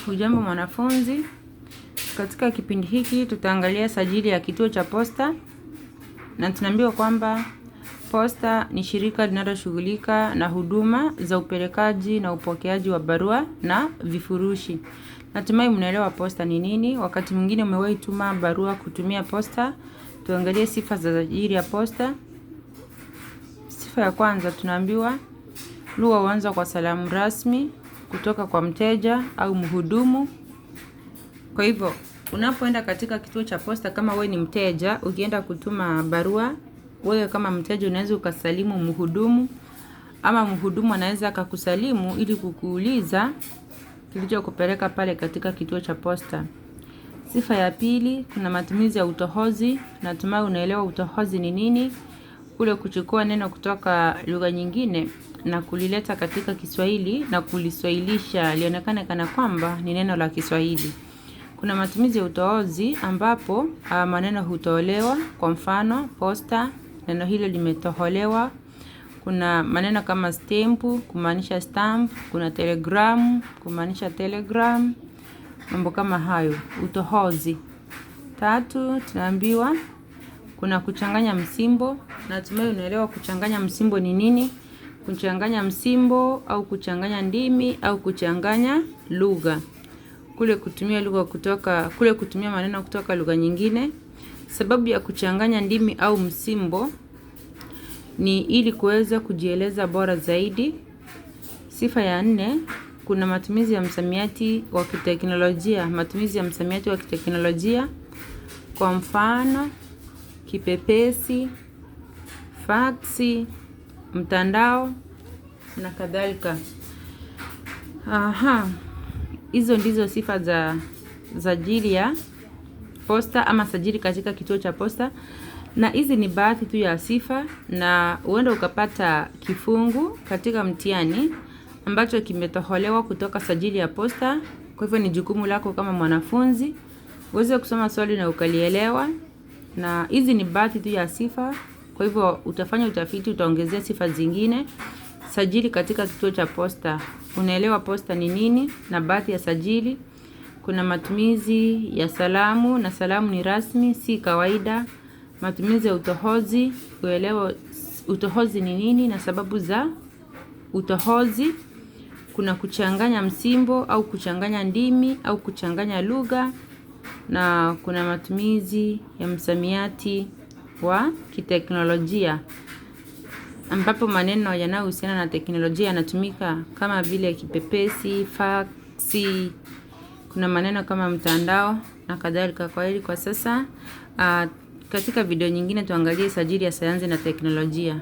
Hujambo mwanafunzi, katika kipindi hiki tutaangalia sajili ya kituo cha posta, na tunaambiwa kwamba posta ni shirika linaloshughulika na huduma za upelekaji na upokeaji wa barua na vifurushi. Natumai mnaelewa posta ni nini. Wakati mwingine umewahi tuma barua kutumia posta. Tuangalie sifa za sajili ya posta. Sifa ya kwanza tunaambiwa lugha huanza kwa salamu rasmi kutoka kwa mteja au mhudumu. Kwa hivyo, unapoenda katika kituo cha posta kama wewe ni mteja, ukienda kutuma barua, wewe kama mteja unaweza ukasalimu mhudumu, ama mhudumu anaweza akakusalimu ili kukuuliza kilichokupeleka pale katika kituo cha posta. Sifa ya pili, kuna matumizi ya utohozi. Natumai unaelewa utohozi ni nini. Kule kuchukua neno kutoka lugha nyingine na kulileta katika Kiswahili na kuliswahilisha lionekane kana kwamba ni neno la Kiswahili. Kuna matumizi ya utohozi ambapo maneno hutolewa, kwa mfano posta, neno hilo limetoholewa. Kuna maneno kama stampu, kumaanisha stamp, kuna telegramu, kumaanisha telegram, mambo kama hayo, utohozi. Tatu, tunaambiwa kuna kuchanganya msimbo. Natumai unaelewa kuchanganya msimbo ni nini. Kuchanganya msimbo au kuchanganya ndimi au kuchanganya lugha. Kule kutumia maneno kutoka lugha nyingine. Sababu ya kuchanganya ndimi au msimbo ni ili kuweza kujieleza bora zaidi. Sifa ya 4, kuna matumizi ya msamiati wa kiteknolojia. Matumizi ya msamiati wa kiteknolojia, kwa mfano kipepesi, faksi, mtandao na kadhalika. Hizo ndizo sifa za sajili ya posta ama sajili katika kituo cha posta, na hizi ni baadhi tu ya sifa, na huenda ukapata kifungu katika mtihani ambacho kimetoholewa kutoka sajili ya posta. Kwa hivyo ni jukumu lako kama mwanafunzi uweze kusoma swali na ukalielewa, na hizi ni baadhi tu ya sifa. Kwa hivyo utafanya utafiti, utaongezea sifa zingine. Sajili katika kituo cha posta. Unaelewa posta ni nini na baadhi ya sajili. Kuna matumizi ya salamu, na salamu ni rasmi, si kawaida. Matumizi ya utohozi, uelewa utohozi ni nini na sababu za utohozi. Kuna kuchanganya msimbo au kuchanganya ndimi au kuchanganya lugha, na kuna matumizi ya msamiati wa kiteknolojia ambapo maneno yanayohusiana na teknolojia yanatumika kama vile kipepesi, faksi, kuna maneno kama mtandao na kadhalika. Kwa hili kwa sasa, katika video nyingine tuangalie sajili ya sayansi na teknolojia.